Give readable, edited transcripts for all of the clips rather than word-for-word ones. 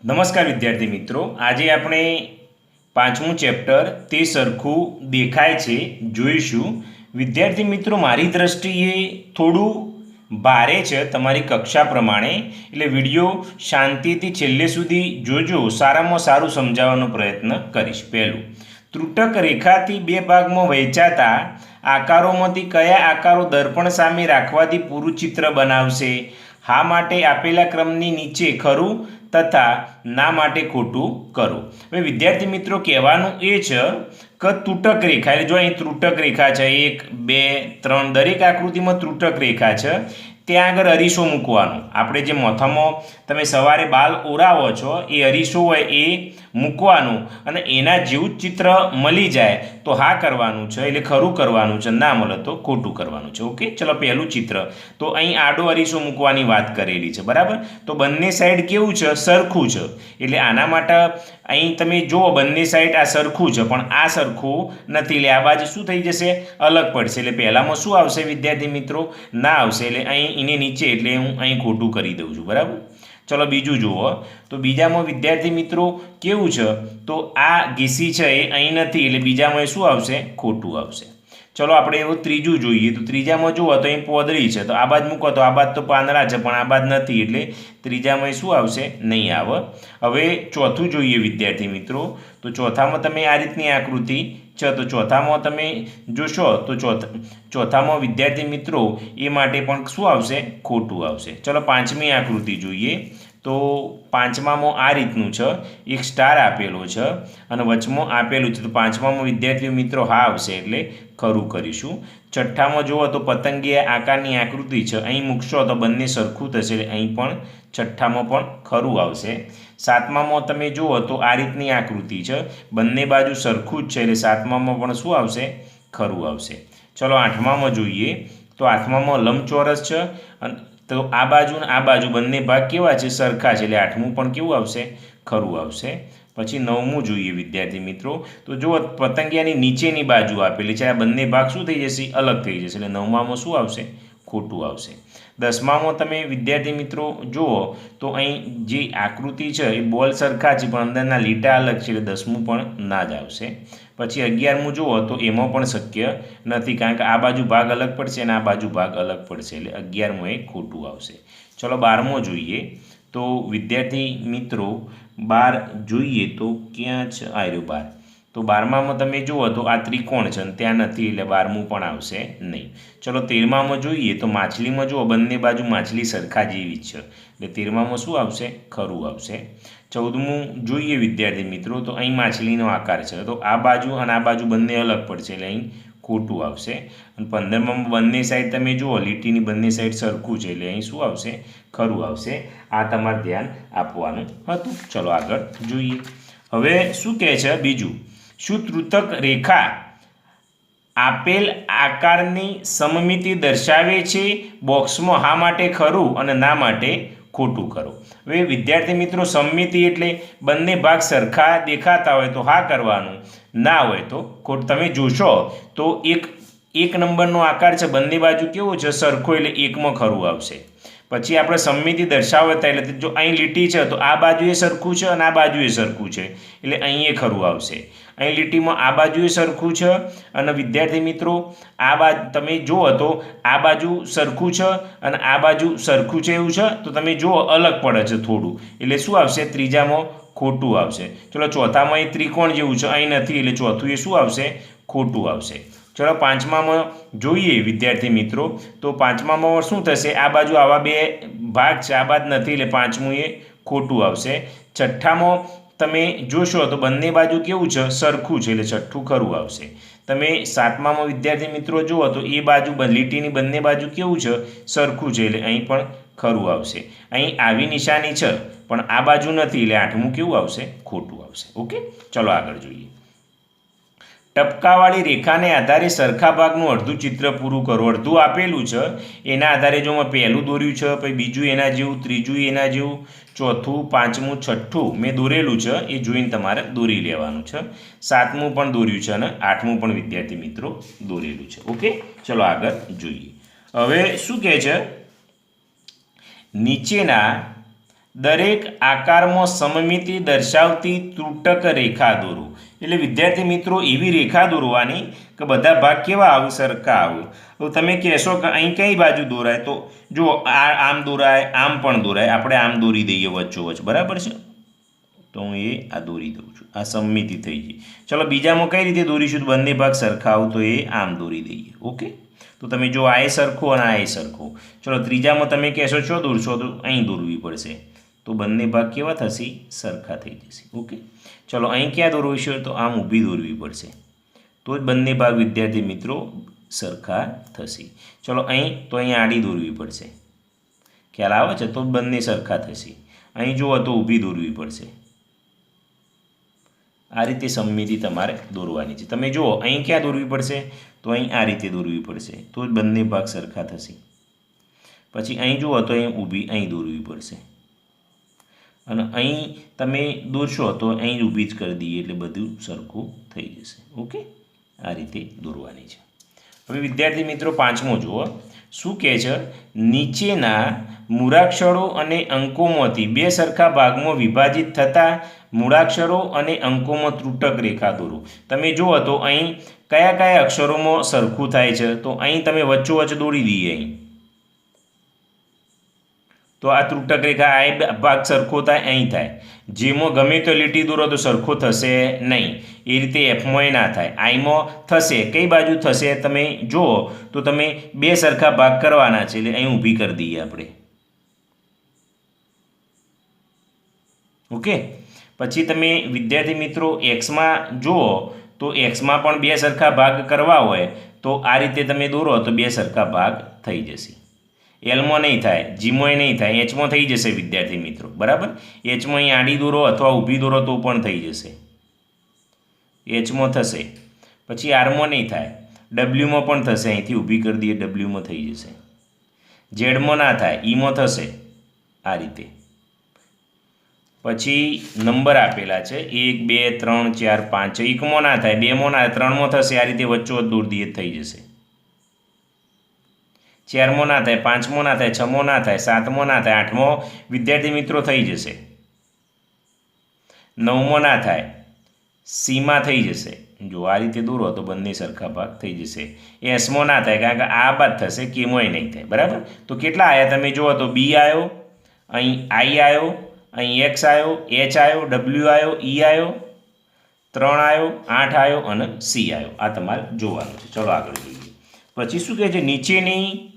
નમસ્કાર વિદ્યાર્થી મિત્રો, આજે આપણે પાંચમું ચેપ્ટર તે સરખું દેખાય છે જોઈશું. વિદ્યાર્થી મિત્રો, મારી દ્રષ્ટિએ થોડું ભારે છે તમારી કક્ષા પ્રમાણે, એટલે વિડીયો શાંતિથી છેલ્લે સુધી જોજો. સારામાં સારું સમજાવવાનો પ્રયત્ન કરીશ. પહેલું, ત્રુટક રેખાથી બે ભાગમાં વહેંચાતા આકારોમાંથી કયા આકારો દર્પણ સામે રાખવાથી પૂરું ચિત્ર બનાવશે? હા માટે આપેલા ક્રમની નીચે ખરું તથા ના માટે ખોટું કરો. હવે વિદ્યાર્થી મિત્રો, કહેવાનું એ છે કે ત્રુટક રેખા, એટલે જો અહીં ત્રુટક રેખા છે 1, 2, 3, દરેક આકૃતિમાં ત્રુટક રેખા છે. ત્યાં આગળ અરીસો મૂકવાનો. આપણે જે મોથામાં તમે સવારે બાલ ઓરાવો છો એ અરીસો હોય એ મૂકવાનું, અને એના જેવું જ ચિત્ર મળી જાય તો હા કરવાનું છે, એટલે ખરું કરવાનું છે. ના મળે તો ખોટું કરવાનું છે. ઓકે, ચલો પહેલું ચિત્ર. તો અહીં આડો અરીસો મૂકવાની વાત કરેલી છે, બરાબર. તો બંને સાઈડ કેવું છે? સરખું છે. એટલે આના માટે અહીં તમે જુઓ, બંને સાઈડ આ સરખું છે, પણ આ સરખું નથી. એટલે આ બાજુ શું થઈ જશે? અલગ પડશે. એટલે પહેલામાં શું આવશે વિદ્યાર્થી મિત્રો? ના આવશે. એટલે અહીં એને નીચે, એટલે હું અહીં ખોટું કરી દઉં છું, બરાબર. ચલો બીજું જુઓ. તો બીજામાં વિદ્યાર્થી મિત્રો કેવું છે? તો આ ઘીસી છે એ અહીં નથી, એટલે બીજામાં શું આવશે? ખોટું આવશે. ચલો આપણે એવું ત્રીજું જોઈએ. તો ત્રીજામાં જુઓ તો અહીં પોદરી છે, તો આ બાજુ મૂકો તો આ બાજુ તો પાંદડા છે, પણ આ બાજુ નથી, એટલે ત્રીજામાં શું આવશે? નહીં આવે. હવે ચોથું જોઈએ વિદ્યાર્થી મિત્રો. તો ચોથામાં તમે આ રીતની આકૃતિ છે, તો ચોથામાં તમે જોશો તો ચોથામાં વિદ્યાર્થી મિત્રો એ માટે પણ શું આવશે? ખોટું આવશે. ચલો પાંચમી આકૃતિ જોઈએ. તો પાંચમામાં આ રીતનું છે, એક સ્ટાર આપેલો છે અને વચમાં આપેલું છે. તો પાંચમામાં વિદ્યાર્થીઓ મિત્રો હા આવશે, એટલે ખરું કરીશું. છઠ્ઠામાં જુઓ તો પતંગિયા આકારની આકૃતિ છે, અહીં મૂકશો તો બંને સરખું થશે, એટલે અહીં પણ છઠ્ઠામાં પણ ખરું આવશે. સાતમામાં તમે જુઓ તો આ રીતની આકૃતિ છે, બંને બાજુ સરખું જ છે, એટલે સાતમામાં પણ શું આવશે? ખરું આવશે. ચલો આઠમામાં જોઈએ. તો આઠમામાં લંબચોરસ છે, અને તો આ બાજુ ને આ બાજુ બંને ભાગ કેવા છે? સરખા છે, એટલે આઠમું પણ કેવું આવશે? ખરું આવશે. પછી નવમું જોઈએ વિદ્યાર્થી મિત્રો. તો જુઓ, પતંગિયાની નીચેની બાજુ આપેલી છે, આ બંને ભાગ શું થઈ જશે? અલગ થઈ જશે, એટલે નવમામાં શું આવશે? ખોટું આવશે. દસમામાં તમે વિદ્યાર્થી મિત્રો જુઓ તો અહીં જે આકૃતિ છે એ બોલ સરખા છે, પણ અંદરના લીટા અલગ છે, એટલે દસમું પણ ના જ આવશે. પછી 11મું જુઓ તો એમાં પણ શક્ય નથી, કારણ કે આ બાજુ ભાગ અલગ પડશે અને આ બાજુ ભાગ અલગ પડશે, એટલે 11મું એ ખોટું આવશે. ચલો 12મો જોઈએ. તો વિદ્યાર્થી મિત્રો 12 જોઈએ તો ક્યાં છે? આ રહ્યું 12. તો 12મામાં તમે જુઓ તો આ ત્રિકોણ છે અને ત્યાં નથી, એટલે 12મું પણ આવશે નહીં. ચલો 13મામાં જોઈએ. તો માછલીમાં જુઓ, બંને બાજુ માછલી સરખા જેવી જ છે, એટલે 13મામાં શું આવશે? ખરું આવશે. 14મું જોઈએ વિદ્યાર્થી મિત્રો. તો અહીં માછલીનો આકાર છે, તો આ બાજુ અને આ બાજુ બંને અલગ પડશે, એટલે અહીં ખોટું આવશે. અને 15માં બંને સાઈડ તમે જુઓ, લીટીની બંને સાઈડ સરખું છે, એટલે અહીં શું આવશે? ખરું આવશે. આ તમારે ધ્યાન આપવાનું હતું. ચલો આગળ જોઈએ. હવે શું કહે છે બીજું? શું ત્રુટક રેખા આપેલ આકારની સમમિતિ દર્શાવે છે? બોક્સમાં હા માટે ખરું અને ના માટે ખોટું કરો. હવે વિદ્યાર્થી મિત્રો, સમમિતિ એટલે બંને ભાગ સરખા દેખાતા હોય તો હા કરવાનું, ના હોય તો ખોટું. તમે જોશો તો એક નંબરનો આકાર છે, બંને બાજુ કેવો છે? સરખો, એટલે એકમાં ખરું આવશે. પછી આપણે સમમિતિ દર્શાવતા, એટલે જો અહીં લીટી છે તો આ બાજુએ સરખું છે અને આ બાજુએ સરખું છે, એટલે અહીં એ ખરું આવશે. અહીં લીટીમાં આ બાજુએ સરખું છે અને વિદ્યાર્થી મિત્રો આ બાજુ તમે જુઓ તો આ બાજુ સરખું છે અને આ બાજુ સરખું છે, એવું છે. તો તમે જુઓ અલગ પડે છે થોડું, એટલે શું આવશે? ત્રીજામાં ખોટું આવશે. ચલો ચોથામાં એ ત્રિકોણ જેવું છે, અહીં નથી, એટલે ચોથું એ શું આવશે? ખોટું આવશે. ચલો પાંચમામાં જોઈએ વિદ્યાર્થી મિત્રો. તો પાંચમામાં શું થશે? આ બાજુ આવા બે ભાગ છે, આ બાજુ નથી, એટલે પાંચમું એ ખોટું આવશે. છઠ્ઠામાં તમે જોશો તો બંને બાજુ કેવું છે? સરખું છે, એટલે છઠ્ઠું ખરું આવશે. તમે સાતમામાં વિદ્યાર્થી મિત્રો જુઓ તો એ બાજુ લીટીની બંને બાજુ કેવું છે? સરખું છે, એટલે અહીં પણ ખરું આવશે. અહીં આવી નિશાની છે પણ આ બાજુ નથી, એટલે આઠમું કેવું આવશે? ખોટું આવશે. ઓકે, ચલો આગળ જોઈએ. ટપકાવાળી રેખાને આધારે સરખા ભાગનું અડધું ચિત્ર પૂરું કરો. અડધું આપેલું છે, એના આધારે જો મેં પહેલું દોર્યું છે, પછી બીજું એના જેવું, ત્રીજું એના જેવું, ચોથું, પાંચમું, છઠ્ઠું મેં દોરેલું છે, એ જોઈને તમારે દોરી લેવાનું છે. સાતમું પણ દોર્યું છે અને આઠમું પણ વિદ્યાર્થી મિત્રો દોરેલું છે. ઓકે, ચલો આગળ જોઈએ. હવે શું કહે છે? નીચેના દરેક આકારમાં સમમિતિ દર્શાવતી ત્રુટક રેખા દોરો. એટલે વિદ્યાર્થી મિત્રો એવી રેખા દોરવાની કે બધા ભાગ કેવા આવે? સરખા આવે. તો તમે કહેશો કે અહીં કઈ બાજુ દોરાય? તો જો આમ દોરાય, આમ પણ દોરાય. આપણે આમ દોરી દઈએ વચ્ચોવચ્ચ, બરાબર છે? તો હું આ દોરી દઉં છું. આ સમમિતિ થઈ ગઈ. ચલો બીજામાં કઈ રીતે દોરીશું? બંને ભાગ સરખા આવ તો આમ દોરી દઈએ. ઓકે, તો તમે જો આ સરખો અને આ સરખો. ચલો ત્રીજામાં તમે કહેશો શું દોરશો? તો અહીં દોરવી પડશે. તો બંને ભાગ કેવા થશે? સરખા થઈ જશે. ઓકે, ચલો અહીં ક્યાં દોરવીશું? તો આમ ઊભી દોરવી પડશે. તો જ બંને ભાગ વિદ્યાર્થી મિત્રો સરખા થશે. ચલો અહીં તો અહીં આડી દોરવી પડશે. ખ્યાલ આવે છે? તો જ બંને સરખા થશે. અહીં જુઓ તો ઊભી દોરવી પડશે. આ રીતે સમમિતિ તમારે દોરવાની છે. તમે જુઓ અહીં ક્યાં દોરવી પડશે? તો અહીં આ રીતે દોરવી પડશે. તો જ બંને ભાગ સરખા થશે. પછી અહીં જુઓ તો અહીં ઊભી અહીં દોરવી પડશે. અને અહીં તમે દોરશો તો અહીં ઊભી જ કરી દઈએ એટલે બધું સરખું થઈ જશે. ઓકે, આ રીતે દોરવાની છે. હવે વિદ્યાર્થી મિત્રો પાંચમો જુઓ શું કહે છે? નીચેના મૂળાક્ષરો અને અંકોમાંથી બે સરખા ભાગમાં વિભાજિત થતા મૂળાક્ષરો અને અંકોમાં ત્રુટક રેખા દોરો. તમે જુઓ તો અહીં કયા કયા અક્ષરોમાં સરખું થાય છે? તો અહીં તમે વચ્ચોવચ્ચ દોરી દઈએ. અહીં તો આ ત્રુટક રેખા આ ભાગ સરખો થાય, અહીં થાય. જેમાં ગમે તો લીટી દોરો તો સરખો થશે નહીં. એ રીતે એફમાં ના થાય, આઈમાં થશે. કઈ બાજુ થશે? તમે જુઓ તો તમે બે સરખા ભાગ કરવાના છે એટલે અહીં ઊભી કરી દઈએ આપણે. ઓકે, પછી તમે વિદ્યાર્થી મિત્રો એક્સમાં જુઓ તો એક્સમાં પણ બે સરખા ભાગ કરવા હોય તો આ રીતે તમે દોરો તો બે સરખા ભાગ થઈ જશે. એલમાં નહીં થાય, જીમાં નહીં થાય, એચમાં થઈ જશે વિદ્યાર્થી મિત્રો. બરાબર, એચમાં અહીં આડી દોરો અથવા ઊભી દોરો તો પણ થઈ જશે. એચમાં થશે. પછી આરમાં નહીં થાય, ડબલ્યુમાં પણ થશે. અહીંથી ઊભી કરી દઈએ, ડબલ્યુમાં થઈ જશે. ઝેડમાં ના થાય, ઈમાં થશે. આ રીતે પછી નંબર આપેલા છે 1 2 3 4 5. એકમાં ના થાય, બેમાં ના થાય, ત્રણમાં થશે. આ રીતે વચ્ચોવચ્ચ દોરી દઈએ થઈ જશે. ચારમાં ના થાય, પાંચમાં ના થાય, છમાં ના થાય, સાતમાં ના થાય, આઠમાં વિદ્યાર્થી મિત્રો થઈ જશે. નવમાં ના થાય, સીમાં થઈ જશે. જો આ રીતે દોરો તો બંને સરખા ભાગ થઈ જશે. એસમાં ના થાય કારણ કે આ બાદ થશે, કેમાંય નહીં થાય. બરાબર, તો કેટલા આવ્યા તમે જુઓ તો બી આવ્યો, અહીં આઈ આવ્યો, અહીં એક્સ આવ્યો, એચ આવ્યો, ડબલ્યુ આવ્યો, ઈ આવ્યો, 3 આવ્યો, 8 આવ્યો અને સી આવ્યો. આ તમારે જોવાનું છે. ચલો આગળ જોઈએ. પછી શું કહે છે? નીચેની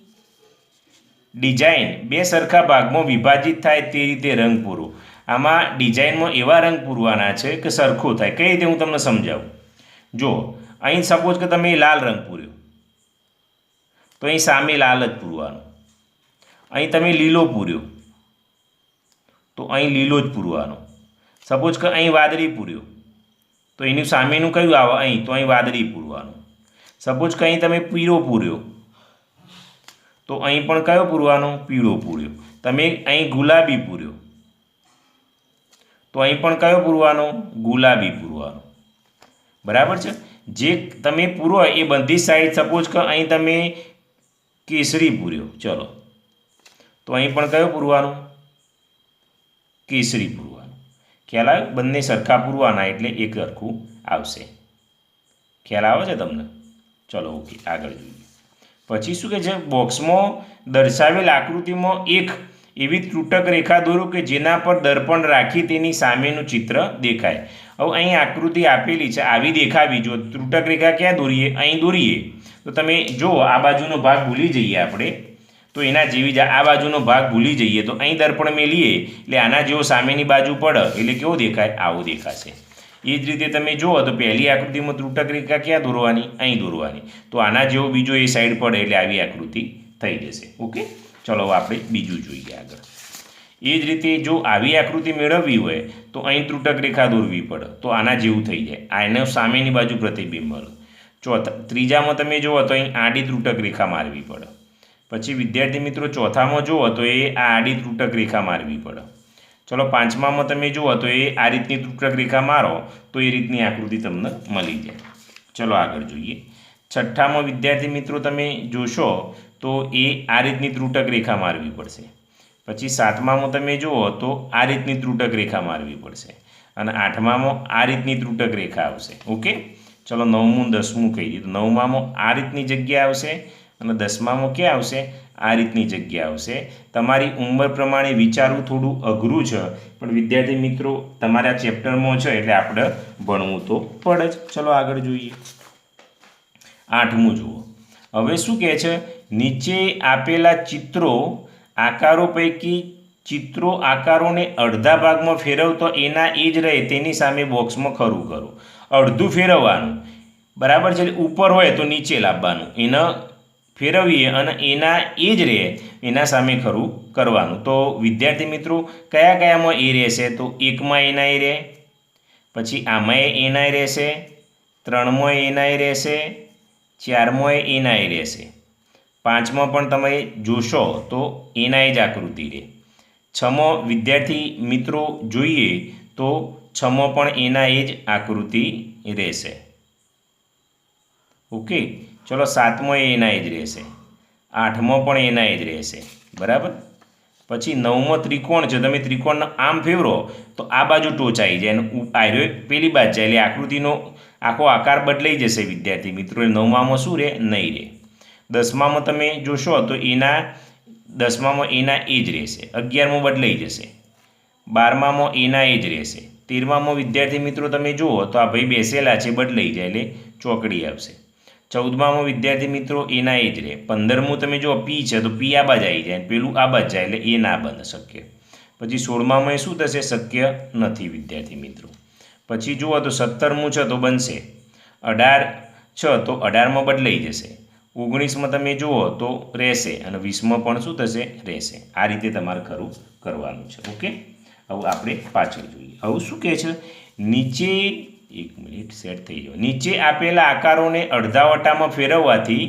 ડિઝાઇન બે સરખા ભાગમાં વિભાજિત થાય તે રીતે રંગ પૂરો. આમાં ડિઝાઇનમાં એવા રંગ પૂરવાના છે કે સરખો થાય. કઈ રીતે હું તમને સમજાવું. જો અહીં સપોઝ કે તમે લાલ રંગ પૂર્યો તો અહીં સામે લાલ જ પૂરવાનો. અહીં તમે લીલો પૂર્યો તો અહીં લીલો જ પૂરવાનો. સપોઝ કે અહીં વાદળી પૂર્યો તો એની સામેનું કયું આવે? અહીં, તો અહીં વાદળી પૂરવાનું. સપોઝ કે અહીં તમે પીળો પૂર્યો તો અહીં પણ કયો પૂરવાનો? પીળો પૂર્યો. તમે અહીં ગુલાબી પૂર્યો તો અહીં પણ કયો પૂરવાનો? ગુલાબી પૂરવાનો. બરાબર છે. જે તમે પૂરો એ બધી સાઈડ, સપોઝ કે અહીં તમે કેસરી પૂર્યો, ચલો તો અહીં પણ કયો પૂરવાનો? કેસરી પૂરવાનો. ખ્યાલ આવે? બંને સરખા પૂરવાના એટલે એક સરખું આવશે. ખ્યાલ આવે છે તમને? ચલો ઓકે, આગળ જોઈએ. પછી શું કહે છે? બોક્સમાં દર્શાવેલ આકૃતિમાં એક એવી ત્રુટક રેખા દોરો કે જેના પર દર્પણ રાખી તેની સામેનું ચિત્ર દેખાય. હવે અહીં આકૃતિ આપેલી છે, આવી દેખાવી. જો ત્રુટક રેખા ક્યાં દોરીએ? અહીં દોરીએ તો તમે જો આ બાજુનો ભાગ ભૂલી જઈએ આપણે તો એના જેવી જ આ બાજુનો ભાગ ભૂલી જઈએ તો અહીં દર્પણ મેલીએ એટલે આના જેવો સામેની બાજુ પડે એટલે કેવો દેખાય? આવો દેખાશે. એ જ રીતે તમે જુઓ તો પહેલી આકૃતિમાં ત્રુટક રેખા ક્યાં દોરવાની? અહીં દોરવાની. તો આના જેવો બીજો એ સાઈડ પડે એટલે આવી આકૃતિ થઈ જશે. ઓકે, ચલો આપણે બીજું જોઈએ આગળ. એ જ રીતે જો આવી આકૃતિ મેળવવી હોય તો અહીં ત્રુટક રેખા દોરવી પડે તો આના જેવું થઈ જાય. આને સામેની બાજુ પ્રતિબિંબ મળે. ત્રીજામાં તમે જુઓ તો અહીં આડી ત્રુટક રેખા મારવી પડે. પછી વિદ્યાર્થી મિત્રો ચોથામાં જુઓ તો એ આ આડી ત્રુટક રેખા મારવી પડે. ચલો પાંચમામાં તમે જુઓ તો એ આ રીતની ત્રુટક રેખા મારો તો એ રીતની આકૃતિ તમને મળી જાય. ચલો આગળ જોઈએ. છઠ્ઠામાં વિદ્યાર્થી મિત્રો તમે જોશો તો એ આ રીતની ત્રુટક રેખા મારવી પડશે. પછી 7મામાં તમે જુઓ તો આ રીતની ત્રુટક રેખા મારવી પડશે અને 8મામાં આ રીતની ત્રુટક રેખા આવશે. ઓકે, ચલો 9મું 10મું કહી દીધું. 9મામાં આ રીતની જગ્યા આવશે અને 10મામાં ક્યાં આવશે? આ રીતની જગ્યા આવશે. તમારી ઉંમર પ્રમાણે વિચારવું થોડું અઘરું છે, પણ વિદ્યાર્થી મિત્રો તમારા ચેપ્ટરમાં છે એટલે આપણે ભણવું તો પડે જ. ચલો આગળ જોઈએ. 8મું જુઓ. હવે શું કહે છે? નીચે આપેલા આકારો પૈકી ચિત્રો આકારોને અડધા ભાગમાં ફેરવતો એના એ જ રહે તેની સામે બોક્સમાં ખરું કરો. અડધું ફેરવવાનું, બરાબર છે. ઉપર હોય તો નીચે લાવવાનું, એને ફેરવીએ અને એના એ જ રહે એના સામે ખરું કરવાનું. તો વિદ્યાર્થી મિત્રો કયા કયામાં એ રહેશે? તો 1માં એના એ રહે, પછી આમાં એના એ રહેશે, 3માં એના એ રહેશે, 4માં એના એ રહેશે, 5માં પણ તમે જોશો તો એના એ જ આકૃતિ રહે. 6માં વિદ્યાર્થી મિત્રો જોઈએ તો 6માં પણ એના એ જ આકૃતિ રહેશે. ઓકે, ચલો 7માં એના એ જ રહેશે, 8માં પણ એના એ જ રહેશે, બરાબર. પછી 9માં ત્રિકોણ છે, તમે ત્રિકોણનો આમ ફેરવો તો આ બાજુ ટોચ આવી જાય અને આર્યો પેલી બાજુ જાય એટલે આકૃતિનો આખો આકાર બદલાઈ જશે વિદ્યાર્થી મિત્રો. 9મામાં શું રહે? નહીં રહે. 10મામાં તમે જોશો તો 10મામાં એના એ જ રહેશે, 11માં બદલાઈ જશે, 12મામાં એના એ જ રહેશે, 13મામાં વિદ્યાર્થી મિત્રો તમે જુઓ તો આ ભાઈ બેસેલા છે બદલાઈ જાય એટલે ચોકડી આવશે. 14મામાં વિદ્યાર્થી મિત્રો એના એ જ રહે. 15મું તમે જુઓ પી છે તો પી આ બાજુ આવી જાય, પેલું આ બાજુ જાય એટલે એ ના બને શક્ય. પછી 16મામાં શું થશે? શક્ય નથી વિદ્યાર્થી મિત્રો. પછી જુઓ તો 17મું છે તો બનશે, 18 છે તો 18માં બદલાઈ જશે, 19માં તમે જુઓ તો રહેશે અને 20માં પણ શું થશે? રહેશે. આ રીતે તમારે ખરું કરવાનું છે. ઓકે, હવે આપણે પાછળ જોઈએ. હવે શું કહે છે? નીચે એક મિનિટ સેટ થઈ જાવ. નીચે આપેલા આકારોને અડધા વટામાં ફેરવવાથી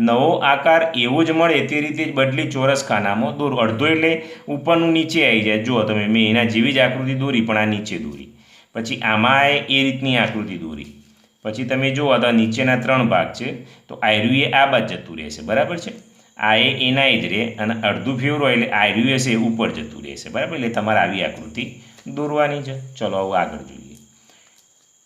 નવો આકાર એવો જ મળે તે રીતે જ બદલી ચોરસ ખાનામાં દોરો. અડધો એટલે ઉપરનું નીચે આવી જાય. જુઓ તમે, મેં એના જેવી જ આકૃતિ દોરી પણ આ નીચે દોરી. પછી આમાં એ રીતની આકૃતિ દોરી. પછી તમે જુઓ તો નીચેના 3 ભાગ છે તો આયરું એ આ બાજુ જતું રહેશે, બરાબર છે. આ એના એ જ રહે અને અડધું ફેરવો એટલે આયરું હશે એ ઉપર જતું રહેશે, બરાબર. એટલે તમારે આવી આકૃતિ દોરવાની છે. ચલો હવે આગળ જોઈએ.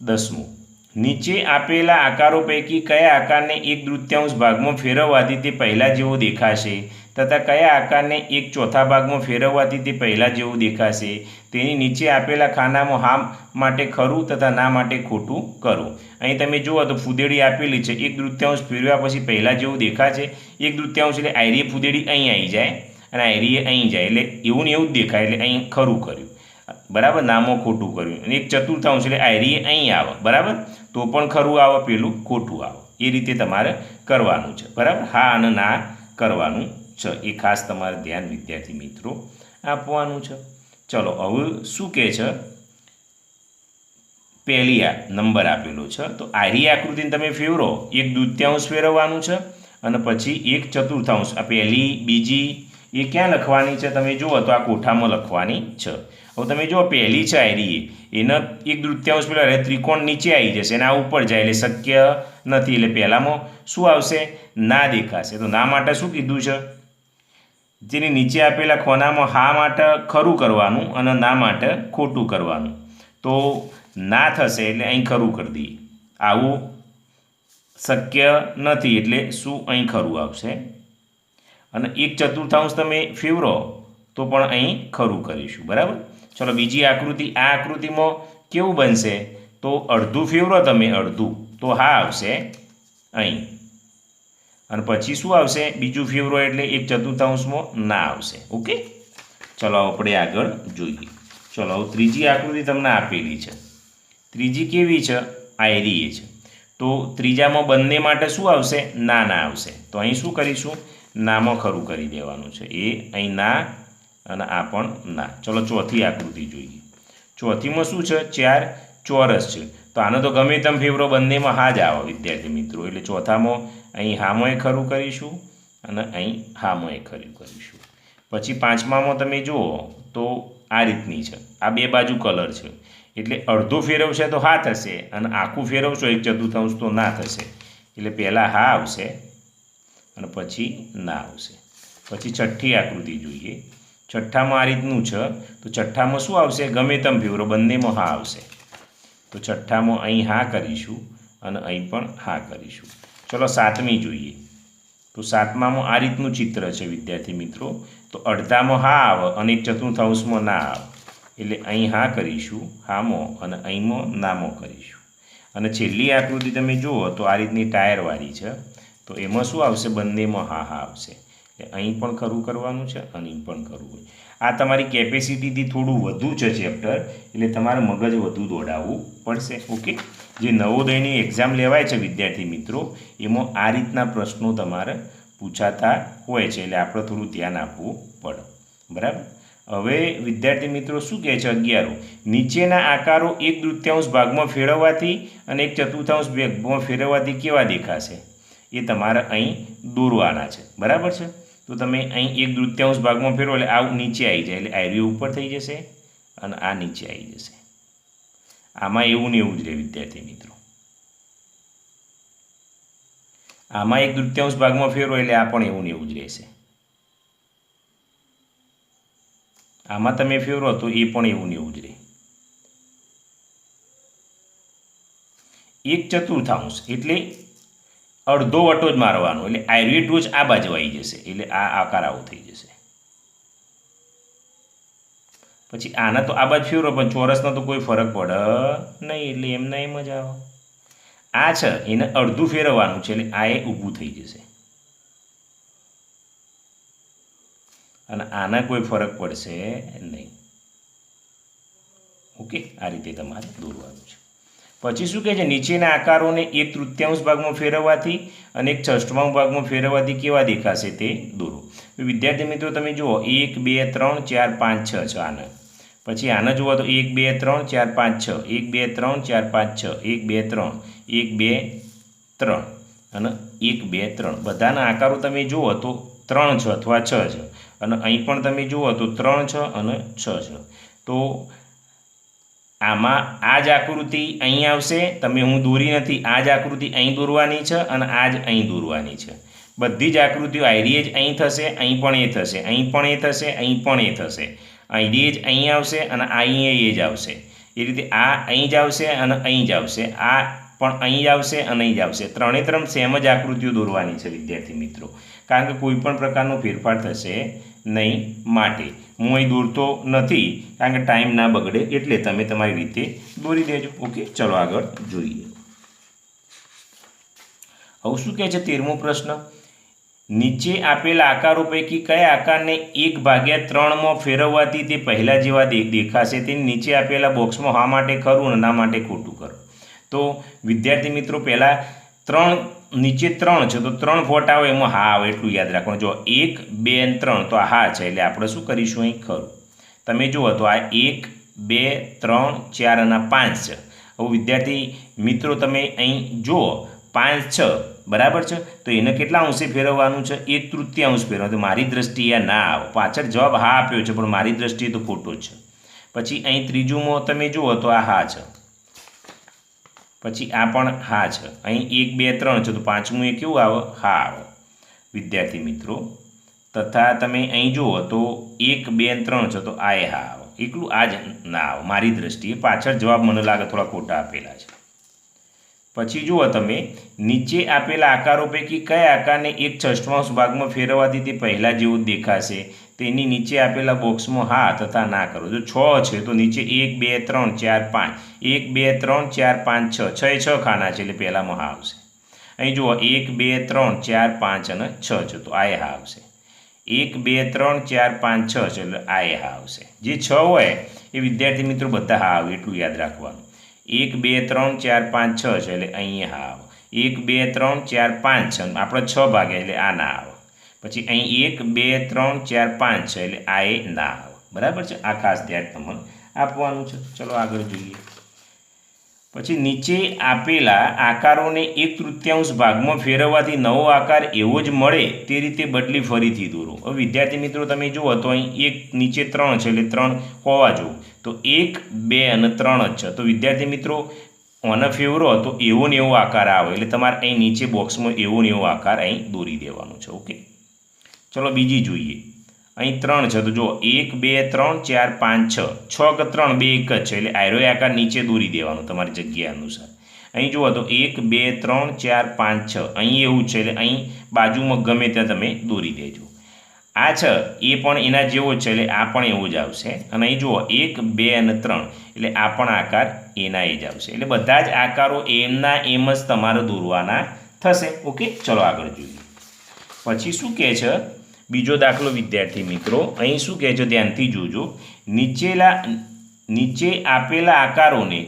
10મું. નીચે આપેલા આકારો પૈકી કયા આકારને 1/3 ભાગમાં ફેરવવાથી તે પહેલાં જેવો દેખાશે તથા કયા આકારને 1/4 ભાગમાં ફેરવવાથી તે પહેલાં જેવો દેખાશે તેની નીચે આપેલા ખાનામાં હા માટે ખરું તથા ના માટે ખોટું કરો. અહીં તમે જુઓ તો ફૂદેડી આપેલી છે, 1/3 ફેરવ્યા પછી પહેલાં જેવું દેખાશે. 1/3 એટલે આયરી ફૂદેડી અહીં આવી જાય અને આયરીએ અહીં જાય એટલે એવું ને એવું જ દેખાય એટલે અહીં ખરું કર્યું, બરાબર. નામો ખોટું કર્યું. અને 1/4 એટલે આયરીએ અહીં આવે, બરાબર, તો પણ ખરું આવે, પેલું ખોટું આવે. એ રીતે તમારે કરવાનું છે, બરાબર. હા અને ના કરવાનું છે, એ ખાસ તમારે ધ્યાન વિદ્યાર્થી મિત્રો આપવાનું છે. ચલો હવે શું કહે છે? પહેલી આ નંબર આપેલો છે તો આયરી આકૃતિને તમે ફેરવો, 1/2 ફેરવવાનું છે અને પછી 1/4. આ પહેલી બીજી એ ક્યાં લખવાની છે? તમે જુઓ તો આ કોઠામાં લખવાની છે. હવે તમે જુઓ પહેલી છે આયરી, એને 1/2 પેલા ત્રિકોણ નીચે આવી જશે અને આ ઉપર જાય એટલે શક્ય નથી. એટલે પહેલામાં શું આવશે? ના દેખાશે. તો ના માટે શું કીધું છે? જેની નીચે આપેલા ખોનામાં હા માટે ખરું કરવાનું અને ના માટે ખોટું કરવાનું. તો ના થશે એટલે અહીં ખરું કરી દઈએ. આવું શક્ય નથી એટલે શું? અહીં ખરું આવશે. અને 1/4 તમે ફેરવો તો પણ અહીં ખરું કરીશું, બરાબર. ચલો બીજી આકૃતિ. આ આકૃતિમાં કેવું બનશે? તો અડધું ફેરવો તમે, અડધું તો હા આવશે અહીં અને પછી શું આવશે? બીજું ફેરવો એટલે 1/4 ના આવશે. ઓકે, ચલો આપણે આગળ જોઈએ. ચલો હવે ત્રીજી આકૃતિ તમને આપેલી છે. ત્રીજી કેવી છે? આયરી છે. તો ત્રીજામાં બંને માટે શું આવશે? ના ના આવશે. તો અહીં શું કરીશું? નામાં ખરું કરી દેવાનું છે. એ અહીં ના અને આ પણ ના. ચલો ચોથી આકૃતિ જોઈએ. ચોથીમાં શું છે? 4 ચોરસ છે. તો આનો તો ગમે તેમ ફેવરો બંનેમાં હા જ આવે વિદ્યાર્થી મિત્રો. એટલે ચોથામાં અહીં હામાં ખરું કરીશું અને અહીં હામાં ખરું કરીશું. પછી 5મામાં તમે જુઓ તો આ રીતની છે. આ બે બાજુ કલર છે એટલે અડધો ફેરવશે તો હા થશે અને આખું ફેરવશો 1/4 તો ના થશે. એટલે પહેલાં હા આવશે અને પછી ના આવશે. પછી છઠ્ઠી આકૃતિ જોઈએ. છઠ્ઠામાં આ રીતનું છે તો છઠ્ઠામાં શું આવશે? ગમે તેમ ફેરવો, બંનેમાં હા આવશે. તો છઠ્ઠામાં અહીં હા કરીશું અને અહીં પણ હા કરીશું. ચલો સાતમી જોઈએ. તો સાતમામાં આ રીતનું ચિત્ર છે વિદ્યાર્થી મિત્રો. તો અડધામાં હા આવે અને એક ચતુર્થાંશમાં ના આવે, એટલે અહીં હા કરીશું હામાં અને અહીંમાં નામાં કરીશું. અને છેલ્લી આકૃતિ તમે જુઓ તો આ રીતની ટાયરવાળી છે. તો એમાં શું આવશે? બંનેમાં હા હા આવશે. એટલે અહીં પણ ખરું કરવાનું છે અને અહીં પણ કરવું. આ તમારી કેપેસિટીથી થોડું વધુ છે ચેપ્ટર, એટલે તમારે મગજ વધુ દોડાવવું પડશે. ઓકે. જે નવોદયની એક્ઝામ લેવાય છે વિદ્યાર્થી મિત્રો, એમાં આ રીતના પ્રશ્નો તમારે પૂછાતા હોય છે, એટલે આપણે થોડું ધ્યાન આપવું પડે. બરાબર. હવે વિદ્યાર્થી મિત્રો શું કહે છે? 11. નીચેના આકારો 1/3 ભાગમાં ફેરવવાથી અને 1/4 ભાગમાં ફેરવવાથી કેવા દેખાશે? એ તમારે અહીં દોરવાના છે. બરાબર છે. તો તમે અહીં 1/3 ભાગમાં ફેરવો એટલે આ નીચે આવી જાય, એટલે આયરી ઉપર થઈ જશે અને આ નીચે આવી જશે. આમાં એવું ને એવું જ રહે વિદ્યાર્થી મિત્રો. આમાં 1/3 ભાગમાં ફેરવો એટલે આ પણ એવું ને એવું જ રહેશે. આમાં તમે ફેરવો તો એ પણ એવું ને એવું જ રહે. 1/4 એટલે અડધો વટો જ મારવાનો, એટલે આયરી ટોચ આ બાજુ આવી જશે, એટલે આ આકાર આવો થઈ જશે. પછી આના તો આ બાજુ ફેરવો પણ ચોરસનો તો કોઈ ફરક પડે નહીં, એટલે એમના એમ જ આવે. આ છે એને અડધું ફેરવવાનું છે, એટલે આ એ ઊભું થઈ જશે અને આના કોઈ ફરક પડશે નહીં. ઓકે. આ રીતે તમારે દોરવાનું છે. પછી શું કહે છે? નીચેના આકારોને 1/3 ભાગમાં ફેરવવાથી અને 1/6 ભાગમાં ફેરવવાથી કેવા દેખાશે તે દોરો. વિદ્યાર્થી મિત્રો તમે જુઓ 1 2 3 4 5 6 છે આને. પછી આને જુઓ તો 1 2 3 4 5 6, 1 2 3 4 5 6, 1 2 3, 1 2 3 અને 1 2 3. બધાના આકારો તમે જુઓ તો 3 છે અથવા 6 છે, અને અહીં પણ તમે જુઓ તો 3 છે અને 6 છે. તો આમાં આ જ આકૃતિ અહીં આવશે. તમે હું દોરી નથી, આ જ આકૃતિ અહીં દોરવાની છે અને આ જ અહીં દોરવાની છે. બધી જ આકૃતિઓ આયરી જ અહીં થશે, અહીં પણ એ થશે, અહીં પણ એ થશે, અહીં પણ એ થશે. આયરી જ અહીં આવશે અને અહીં એ જ આવશે. એ રીતે આ અહીં જ આવશે અને અહીં જ આવશે. આ પણ અહીં જ આવશે અને અહીં જ આવશે. ત્રણે ત્રણ સેમ જ આકૃતિઓ દોરવાની છે વિદ્યાર્થી મિત્રો, કારણ કે કોઈ પણ પ્રકારનો ફેરફાર થશે નહીં. માટે હું અહીં દોરતો નથી, કારણ કે ટાઈમ ના બગડે, એટલે તમે તમારી રીતે દોરી દેજો. ઓકે. ચલો આગળ જોઈએ. હવે શું કહે છે? 13મો પ્રશ્ન. નીચે આપેલા આકારો પૈકી કયા આકારને 1/3માં ફેરવવાથી તે પહેલાં જેવા દેખાશે? તે નીચે આપેલા બોક્સમાં હા માટે ખરું અને ના માટે ખોટું કરો. તો વિદ્યાર્થી મિત્રો પહેલાં નીચે 3 છે તો 3 ફોટ આવે એમાં હા આવે એટલું યાદ રાખવાનું. જો 1 2 અને 3 તો આ હા છે, એટલે આપણે શું કરીશું? અહીં ખરું. તમે જુઓ તો આ 1 2 3 4 અને 5 છે. હવે વિદ્યાર્થી મિત્રો તમે અહીં જુઓ 5 6 બરાબર છે, તો એને કેટલા અંશે ફેરવવાનું છે? 1/3 ફેરવવાનું. તો મારી દ્રષ્ટિએ ના આવે. પાછળ જવાબ હા આપ્યો છે પણ મારી દ્રષ્ટિએ તો ખોટો જ છે. પછી અહીં ત્રીજુંમાં તમે જુઓ તો આ હા છે, પછી આ પણ હા છે. અહીં 1 2 3 છે તો પાંચમું એ કેવું આવે? હા આવે વિદ્યાર્થી મિત્રો. તથા તમે અહીં જુઓ તો 1 2 3 છે તો આ એ હા આવે. એટલું આ જ ના આવે મારી દ્રષ્ટિએ. પાછળ જવાબ મને લાગે થોડા ખોટા આપેલા છે. પછી જુઓ તમે નીચે આપેલા આકારો પૈકી કયા આકારને 1/6 ભાગમાં ફેરવવાથી તે પહેલાં જેવું દેખાશે? તેની નીચે આપેલા બોક્સમાં હા તથા ના કરો. જો 6 છે તો નીચે 1 2 3 4 5, 1 2 3 4 5 6, 6 ખાના છે એટલે પહેલાંમાં હા આવશે. અહીં જુઓ 1 2 3 4 5 અને 6 છે તો આ એ હા આવશે. 1 2 3 4 5 6 છે એટલે આ એ હા આવશે. જે 6 હોય એ વિદ્યાર્થી મિત્રો બધા હા આવે એટલું યાદ રાખવાનું. 1 2 3 4 5 6 છે એટલે અહીં હા આવે. 1 2 3 4 5 છે આપણે 6 ભાગ્યા એટલે આ ના આવે. પછી અહીં 1 2 3 4 5 છે એટલે આ એ ના આવે. બરાબર છે. આ ખાસ ધ્યાન તમને આપવાનું છે. ચલો આગળ જોઈએ. પછી નીચે આપેલા આકારોને 1/3 ભાગમાં ફેરવવાથી નવો આકાર એવો જ મળે તે રીતે બદલી ફરીથી દોરો. હવે વિદ્યાર્થી મિત્રો તમે જુઓ તો અહીં એક નીચે 3 છે એટલે 3 હોવા જોઈએ. તો 1 2 અને 3 જ છે. તો વિદ્યાર્થી મિત્રો ઓને ફેવરો તો એવો ને એવો આકાર આવે, એટલે તમારે અહીં નીચે બોક્સમાં એવો ને એવો આકાર અહીં દોરી દેવાનો છે. ઓકે. ચલો બીજી જોઈએ. અહીં 3 છે તો જુઓ 1 2 3 4 5 6 6 કે 3 2 1 જ છે એટલે આયરો આકાર નીચે દોરી દેવાનો તમારી જગ્યા અનુસાર. અહીં જુઓ તો 1 2 3 4 5 6 અહીં એવું છે એટલે અહીં બાજુમાં ગમે ત્યાં તમે દોરી દેજો. આ છે એ પણ એના જેવો જ છે એટલે આ પણ એવો જ આવશે. અને અહીં જુઓ 1 2 અને 3 એટલે આ પણ આકાર એના એ જ આવશે. એટલે બધા જ આકારો એમના એમ જ તમારે દોરવાના થશે. ઓકે, ચલો આગળ જોઈએ. પછી શું કહે છે બીજો દાખલો વિદ્યાર્થી મિત્રો, અહીં શું કહે છે ધ્યાનથી જોજો. નીચે આપેલા આકારોને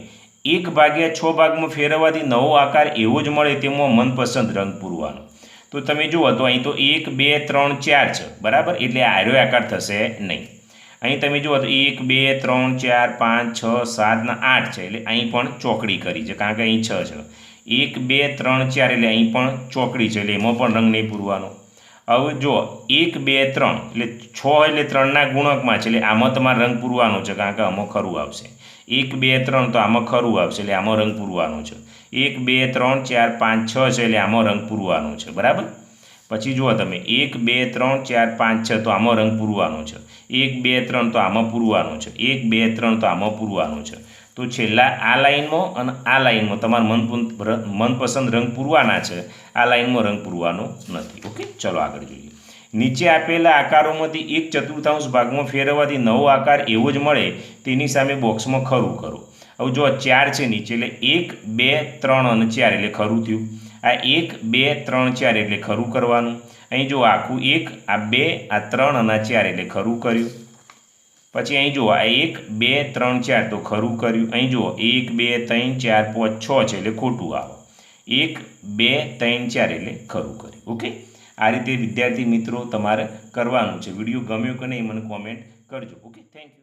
1/6 ભાગમાં ફેરવવાથી નવો આકાર એવો જ મળે તેમાં મનપસંદ રંગ પૂરવાનો. તો તમે જુઓ તો અહીં તો 1 2 3 4 છે બરાબર, એટલે આયરો આકાર થશે નહીં. અહીં તમે જુઓ તો 1 2 3 4 5 6 7 ને 8 છે એટલે અહીં પણ ચોકડી કરી છે કારણ કે અહીં 6 છે. 1 2 3 4 એટલે અહીં પણ ચોકડી છે એટલે એમાં પણ રંગ નહીં પૂરવાનો. હવે જો 1 2 3 એટલે 6 એટલે 3ના ગુણકમાં છે એટલે આમાં તમારે રંગ પૂરવાનો છે કારણ કે આમાં ખરું આવશે. 1 2 3 તો આમાં ખરું આવશે એટલે આમાં રંગ પૂરવાનો છે. 1 2 3 4 5 6 છે એટલે આમાં રંગ પૂરવાનો છે બરાબર. પછી જુઓ તમે 1 2 3 4 5 6 તો આમાં રંગ પૂરવાનો છે. 1 2 3 તો આમાં પૂરવાનો છે. 1 2 3 તો આમાં પૂરવાનો છે. તો છેલ્લા આ લાઈનમાં અને આ લાઈનમાં તમારે મનપસંદ રંગ પૂરવાના છે. આ લાઈનમાં રંગ પૂરવાનો નથી. ઓકે, ચલો આગળ જોઈએ. નીચે આપેલા આકારોમાંથી 1/4 ભાગમાં ફેરવવાથી નવો આકાર એવો જ મળે તેની સામે બોક્સમાં ખરું કરો. હવે જો 4 છે નીચે એટલે 1 2 3 અને 4 એટલે ખરું થયું. આ 1 2 3 4 એટલે ખરું કરવાનું. અહીં જો આખું 1 આ 2 આ 3 અને 4 એટલે ખરું કર્યું. પછી અહીં જુઓ આ 1 2 3 4 તો ખરું કર્યું. અહીં જુઓ 1 2 3 4 5 6 છે એટલે ખોટું આવે. 1 2 3 4 એટલે ખરું કર્યું. ઓકે, આ રીતે વિદ્યાર્થી મિત્રો તમારે કરવાનું છે. વિડીયો ગમ્યો કે નહીં મને કોમેન્ટ કરજો. Okay, thank you.